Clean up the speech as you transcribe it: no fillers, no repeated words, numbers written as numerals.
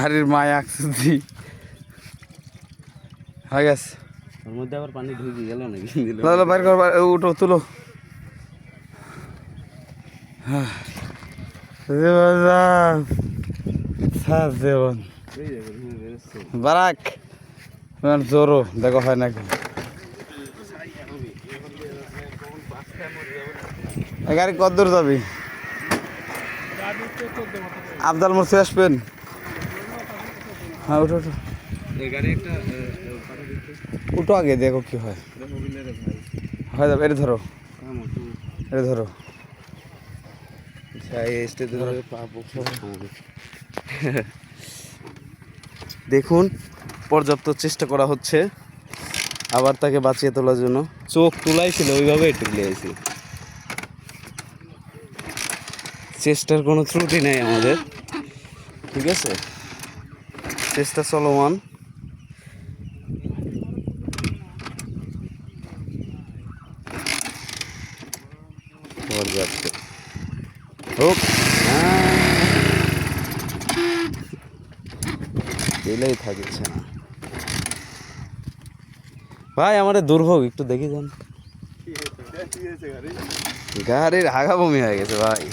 গাড়ির মায় আকসি হয়ে গেছে। ওর মধ্যে আবার পানি ঢুকে গেল নাকি? বাইর কর, উঠো তুলো। বারাক জোরো দেখো হয় নাকি। গাড়ি কত দূর যাবি? আবদাল মুর্শি আসবেন? হ্যাঁ উঠো উঠো উঠো আগে দেখো কি হয়। হয়ে যাবে, এটা ধরো, এটা ধরো। দেখুন পর্যাপ্ত চেষ্টা করা হচ্ছে আবার তাকে বাঁচিয়ে তোলার জন্য। চোখ তোলাই ছিল ওইভাবে তুলে আছি, চেষ্টার কোনো ত্রুটি নেই আমাদের, ঠিক আছে, চেষ্টা চলমান। পর্যাপ্ত হোক, দিলেই থাকিচ্ছে না ভাই। আমাদের দুর্ভোগ একটু দেখি যান, গাড়ির হাগা বমি হয়ে গেছে ভাই।